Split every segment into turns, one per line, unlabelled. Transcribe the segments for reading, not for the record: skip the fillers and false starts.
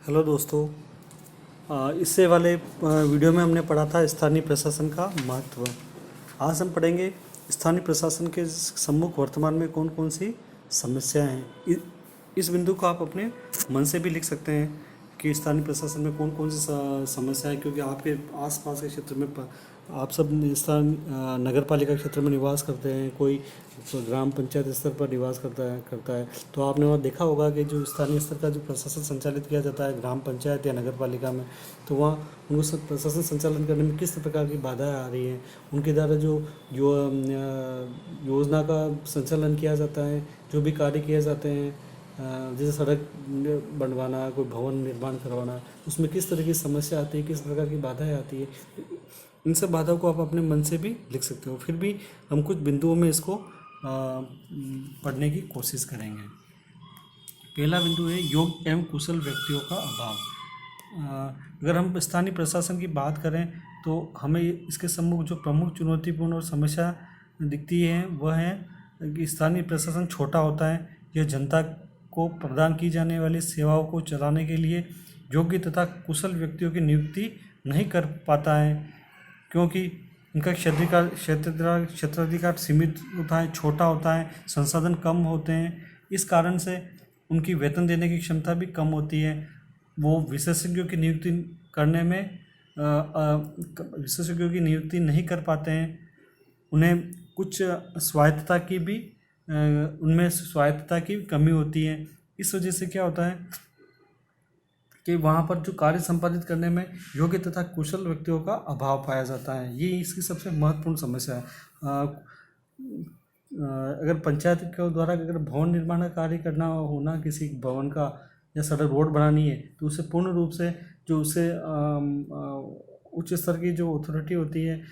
Hello दोस्तों। इससे वाले वीडियो में हमने पढ़ा था स्थानीय प्रशासन का महत्व। आज हम पढ़ेंगे स्थानीय प्रशासन के सम्मुख वर्तमान में कौन कौन सी समस्याएं हैं। इस बिंदु को आप अपने मन से भी लिख सकते हैं कि स्थानीय प्रशासन में कौन कौन सी समस्या है, क्योंकि आपके आसपास के क्षेत्र में आप सब नगर पालिका क्षेत्र में निवास करते हैं, कोई ग्राम पंचायत स्तर पर निवास करता है। तो आपने वहाँ देखा होगा कि जो स्थानीय स्तर का जो प्रशासन संचालित किया जाता है ग्राम पंचायत या नगर पालिका में, तो वहाँ उनको प्रशासन संचालन करने में किस प्रकार की बाधाएं आ रही हैं, उनके द्वारा जो योजना का संचालन किया जाता है, जो भी कार्य किए जाते हैं, जैसे सड़क बनवाना, कोई भवन निर्माण करवाना, उसमें किस तरह की समस्या आती है, किस प्रकार की बाधाएं आती है, इन सब बाधाओं को आप अपने मन से भी लिख सकते हो। फिर भी हम कुछ बिंदुओं में इसको पढ़ने की कोशिश करेंगे। पहला बिंदु है योग्य एवं कुशल व्यक्तियों का अभाव। अगर हम स्थानीय प्रशासन की बात करें तो हमें इसके सम्मुख जो प्रमुख चुनौतीपूर्ण और समस्या दिखती है वह है कि स्थानीय प्रशासन छोटा होता है। यह जनता को प्रदान की जाने वाली सेवाओं को चलाने के लिए योग्य तथा कुशल व्यक्तियों की नियुक्ति नहीं कर पाता है, क्योंकि इनका क्षेत्राधिकार सीमित होता है, छोटा होता है, संसाधन कम होते हैं। इस कारण से उनकी वेतन देने की क्षमता भी कम होती है। वो विशेषज्ञों की नियुक्ति करने में विशेषज्ञों की नियुक्ति नहीं कर पाते हैं। उन्हें कुछ स्वायत्तता की भी उनमें स्वायत्तता की कमी होती है। इस वजह से क्या होता है कि वहाँ पर जो कार्य संपादित करने में योग्य तथा कुशल व्यक्तियों का अभाव पाया जाता है। ये इसकी सबसे महत्वपूर्ण समस्या है। अगर पंचायत के द्वारा अगर भवन निर्माण का कार्य करना होना, किसी भवन का या सड़क रोड बनानी है, तो उसे पूर्ण रूप से जो उसे उच्च स्तर की जो अथॉरिटी होती है,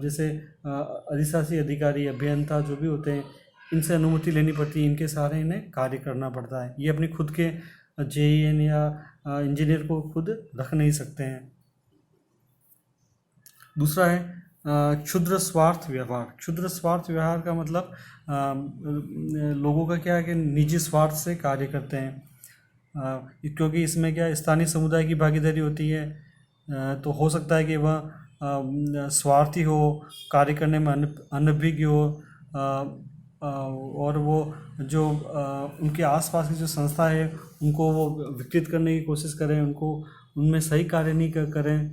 जैसे अधिशासी अधिकारी, अभियंता जो भी होते हैं, इनसे अनुमति लेनी पड़ती है। इनके सहारे इन्हें कार्य करना पड़ता है। ये अपनी खुद के जेईएन या इंजीनियर को खुद रख नहीं सकते हैं। दूसरा है क्षुद्र स्वार्थ व्यवहार। क्षुद्र स्वार्थ व्यवहार का मतलब लोगों का क्या है कि निजी स्वार्थ से कार्य करते हैं, क्योंकि इसमें क्या स्थानीय समुदाय की भागीदारी होती है। तो हो सकता है कि वह स्वार्थी हो, कार्य करने में अनभिज्ञ हो, और वो जो उनके आसपास की जो संस्था है उनको वो विकृत करने की कोशिश करें, उनको उनमें सही कार्य नहीं करें,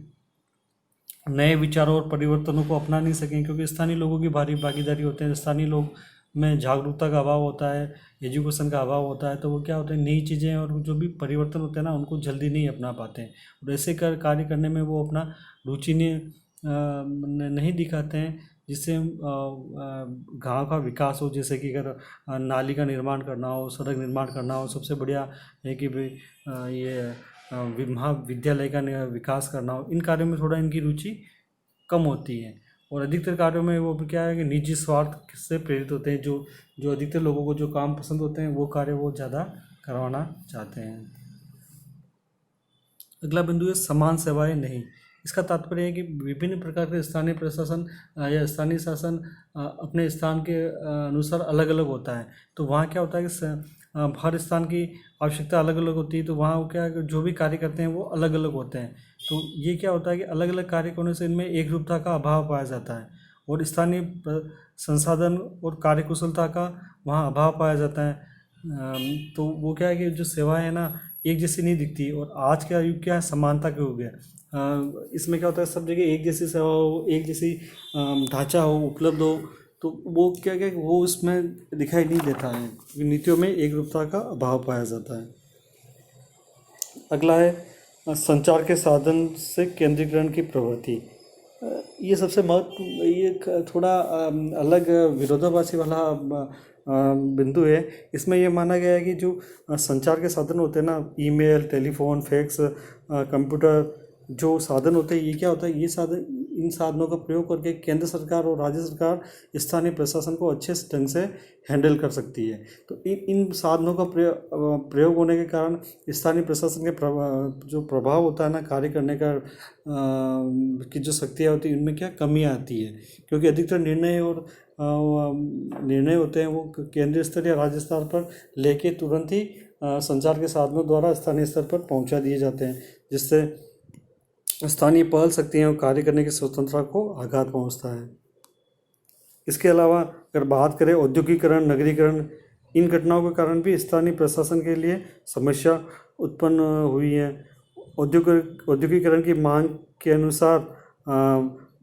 नए विचारों और परिवर्तनों को अपना नहीं सकें, क्योंकि स्थानीय लोगों की भारी भागीदारी होते हैं। स्थानीय लोग में जागरूकता का अभाव होता है, एजुकेशन का अभाव होता है। तो वो क्या होता है, नई चीज़ें और जो भी परिवर्तन होते हैं ना, उनको जल्दी नहीं अपना पाते हैं, और ऐसे कार्य करने में वो अपना रुचि नहीं दिखाते हैं, जिससे गांव का विकास हो। जैसे कि अगर नाली का निर्माण करना हो, सड़क निर्माण करना हो, सबसे बढ़िया है कि भाई ये महाविद्यालय का विकास करना हो, इन कार्यों में थोड़ा इनकी रुचि कम होती है। और अधिकतर कार्यों में वो क्या है कि निजी स्वार्थ से प्रेरित होते हैं। जो अधिकतर लोगों को जो काम पसंद होते हैं वो कार्य वो ज़्यादा करवाना चाहते हैं। अगला बिंदु है समान सेवाएं नहीं। इसका तात्पर्य है कि विभिन्न प्रकार के स्थानीय प्रशासन या स्थानीय शासन अपने स्थान के अनुसार अलग अलग होता है। तो वहाँ क्या होता है कि हर स्थान की आवश्यकता अलग अलग होती है। तो वहाँ वो क्या है, जो भी कार्य करते हैं वो अलग अलग होते हैं। तो ये क्या होता है कि अलग अलग कार्य करने से इनमें एक रूपता का अभाव पाया जाता है, और स्थानीय संसाधन और कार्यकुशलता का वहाँ अभाव पाया जाता है। तो वो क्या है कि जो सेवाएं है ना, एक जैसी नहीं दिखती। और आज का युग क्या है, समानता का युग है। इसमें क्या होता है, सब जगह एक जैसी सेवा हो, एक जैसी ढांचा हो, उपलब्ध हो, तो वो क्या क्या वो उसमें दिखाई नहीं देता है। नीतियों में एक रूपता का अभाव पाया जाता है। अगला है संचार के साधन से केंद्रीकरण की प्रवृत्ति। ये सबसे ये थोड़ा अलग विरोधाभासी वाला बिंदु है। इसमें यह माना गया है कि जो संचार के साधन होते हैं ना, ईमेल, टेलीफोन, फैक्स, कंप्यूटर, जो साधन होते हैं, ये क्या होता है, ये साधन, इन साधनों का प्रयोग करके केंद्र सरकार और राज्य सरकार स्थानीय प्रशासन को अच्छे ढंग से हैंडल कर सकती है। तो इन साधनों का प्रयोग होने के कारण स्थानीय प्रशासन के जो प्रभाव होता है ना, कार्य करने का की जो शक्तियाँ होती है, इनमें क्या कमियाँ आती है, क्योंकि अधिकतर निर्णय होते हैं वो केंद्रीय स्तर या राज्य स्तर पर लेके तुरंत ही संचार के साधनों द्वारा स्थानीय स्तर पर पहुंचा दिए जाते हैं, जिससे स्थानीय पहल शक्तियाँ और कार्य करने की स्वतंत्रता को आघात पहुंचता है। इसके अलावा अगर बात करें औद्योगिकरण, नगरीकरण, इन घटनाओं के कारण भी स्थानीय प्रशासन के लिए समस्या उत्पन्न हुई है। औद्योगिकरण की मांग के अनुसार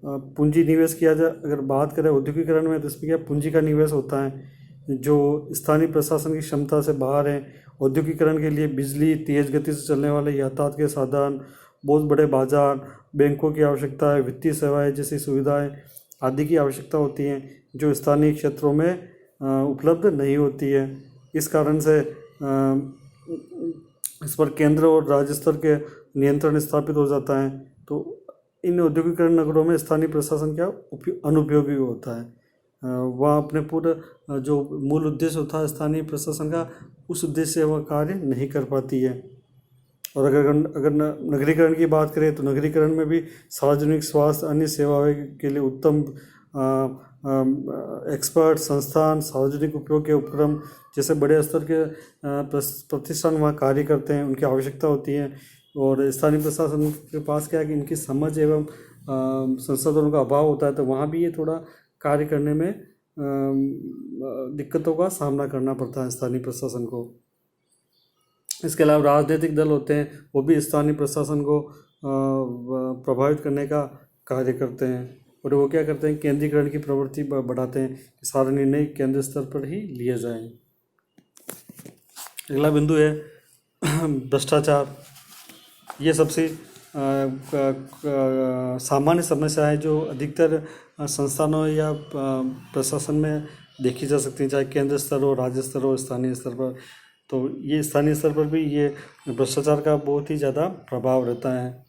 पूंजी निवेश किया जाए। अगर बात करें औद्योगिकरण में, तो इसमें क्या पूंजी का निवेश होता है जो स्थानीय प्रशासन की क्षमता से बाहर है। औद्योगिकरण के लिए बिजली, तेज गति से चलने वाले यातायात के साधन, बहुत बड़े बाजार, बैंकों की आवश्यकता है, वित्तीय सेवाएं जैसी सुविधाएं आदि की आवश्यकता होती है, जो स्थानीय क्षेत्रों में उपलब्ध नहीं होती है। इस कारण से इस पर केंद्र और राज्य स्तर के नियंत्रण स्थापित हो जाता है। तो इन औद्योगिकरण नगरों में स्थानीय प्रशासन क्या अनुपयोगी होता है। वह अपने पूरे जो मूल उद्देश्य होता है स्थानीय प्रशासन का, उस उद्देश्य से वह कार्य नहीं कर पाती है। और अगर नगरीकरण की बात करें, तो नगरीकरण में भी सार्वजनिक स्वास्थ्य, अन्य सेवाओं के लिए उत्तम एक्सपर्ट संस्थान, सार्वजनिक उपयोग के उपक्रम जैसे बड़े स्तर के प्रतिष्ठान वहाँ कार्य करते हैं, उनकी आवश्यकता होती है। और स्थानीय प्रशासन के पास क्या है कि इनकी समझ एवं संसाधनों का अभाव होता है, तो वहाँ भी ये थोड़ा कार्य करने में दिक्कतों का सामना करना पड़ता है स्थानीय प्रशासन को। इसके अलावा राजनीतिक दल होते हैं, वो भी स्थानीय प्रशासन को प्रभावित करने का कार्य करते हैं, और वो क्या करते हैं, केंद्रीकरण की प्रवृत्ति बढ़ाते हैं कि सारे निर्णय केंद्र स्तर पर ही लिए जाएं। अगला बिंदु है भ्रष्टाचार। ये सबसे सामान्य समस्या है जो अधिकतर संस्थानों या प्रशासन में देखी जा सकती है, चाहे केंद्र स्तर हो, राज्य स्तर हो, स्थानीय स्तर पर। तो ये स्थानीय स्तर पर भी ये भ्रष्टाचार का बहुत ही ज़्यादा प्रभाव रहता है।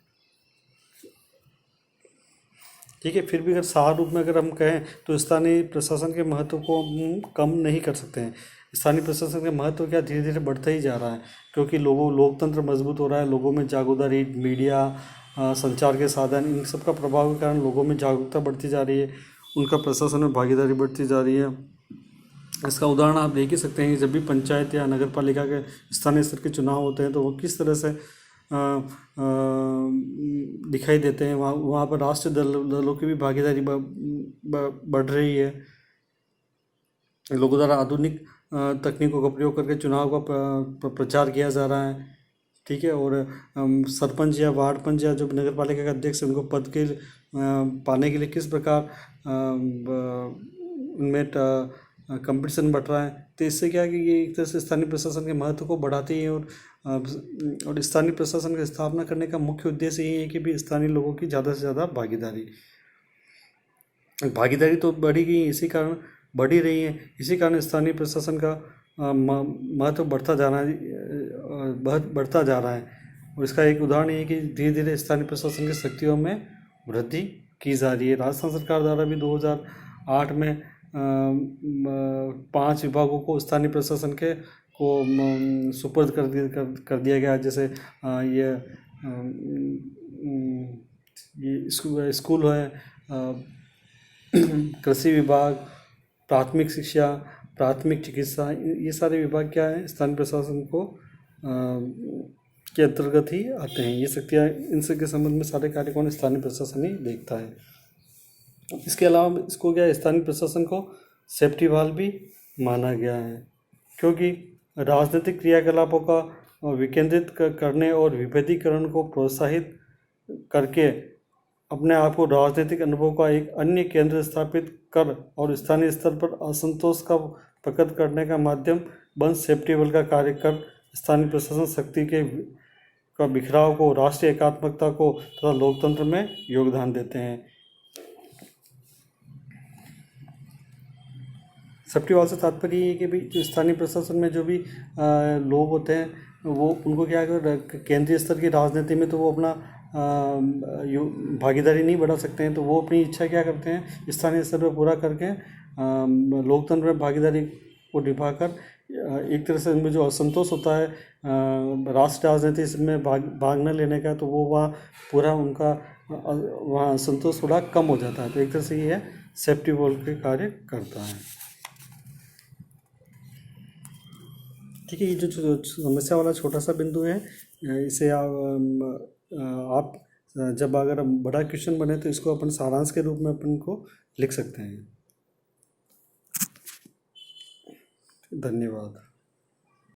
ठीक है, फिर भी अगर सार रूप में अगर हम कहें तो स्थानीय प्रशासन के महत्व को हम कम नहीं कर सकते हैं। स्थानीय प्रशासन का महत्व क्या धीरे धीरे बढ़ता ही जा रहा है, क्योंकि लोकतंत्र मजबूत हो रहा है, लोगों में जागरूकता, मीडिया, संचार के साधन, इन सब का प्रभाव के कारण लोगों में जागरूकता बढ़ती जा रही है, उनका प्रशासन में भागीदारी बढ़ती जा रही है। इसका उदाहरण आप देख ही सकते हैं कि जब भी पंचायत या नगर पालिका के स्थानीय स्तर के चुनाव होते हैं, तो वो किस तरह से दिखाई देते हैं। वहाँ पर राष्ट्रीय दलों की भी भागीदारी बढ़ रही है। लोगों द्वारा आधुनिक तकनीकों का प्रयोग करके चुनाव का प्रचार किया जा रहा है। ठीक है, और सरपंच या वार्ड पंच या जो नगर पालिका का अध्यक्ष है, उनको पद के पाने के लिए किस प्रकार उनमें कंपटीशन बढ़ रहा है। तो इससे क्या है कि ये एक तरह से स्थानीय प्रशासन के महत्व को बढ़ाती है, और स्थानीय प्रशासन की स्थापना करने का मुख्य उद्देश्य ये है कि भी स्थानीय लोगों की ज़्यादा से ज़्यादा भागीदारी तो बढ़ी गई, इसी कारण बढ़ी रही है। इसी कारण स्थानीय प्रशासन का महत्व बढ़ता जा रहा है। और इसका एक उदाहरण ये है कि धीरे धीरे स्थानीय प्रशासन की शक्तियों में वृद्धि की जा रही है। राजस्थान सरकार द्वारा भी 2008 में 5 विभागों को स्थानीय प्रशासन के को सुपुर्द कर दिया गया, जैसे ये स्कूल है, कृषि विभाग, प्राथमिक शिक्षा, प्राथमिक चिकित्सा, ये सारे विभाग क्या है, स्थानीय प्रशासन को के अंतर्गत ही आते हैं। ये शक्तियाँ, इनसे के संबंध में सारे कार्य कौन स्थानीय प्रशासन ही देखता है। इसके अलावा इसको क्या स्थानीय प्रशासन को सेफ्टी वाल्व भी माना गया है, क्योंकि राजनीतिक क्रियाकलापों का विकेंद्रित करने और विभेदीकरण को प्रोत्साहित करके अपने आप को राजनीतिक अनुभव का एक अन्य केंद्र स्थापित कर और स्थानीय स्तर पर असंतोष का प्रकट करने का माध्यम बन सेफ्टी वाल्व का कार्य कर स्थानीय प्रशासन शक्ति का बिखराव को, राष्ट्रीय एकात्मकता को तथा लोकतंत्र में योगदान देते हैं। सेफ्टी वाल्व से तात्पर्य ये है कि भी जो स्थानीय प्रशासन में जो भी लोग होते हैं, वो उनको क्या है, केंद्रीय स्तर की राजनीति में तो वो अपना भागीदारी नहीं बढ़ा सकते हैं, तो वो अपनी इच्छा क्या करते हैं, स्थानीय स्तर पर पूरा करके लोकतंत्र में भागीदारी को निभाकर एक तरह से उनमें जो असंतोष होता है राष्ट्र राजनीति में भाग न लेने का, तो वो वहाँ पूरा उनका वहाँ असंतोष थोड़ा कम हो जाता है। तो एक तरह से ये सेफ्टी वाल्व के कार्य करता है। ठीक है, ये जो समस्या वाला छोटा सा बिंदु है, इसे आप जब अगर बड़ा क्वेश्चन बने तो इसको अपन सारांश के रूप में अपन को लिख सकते हैं। धन्यवाद।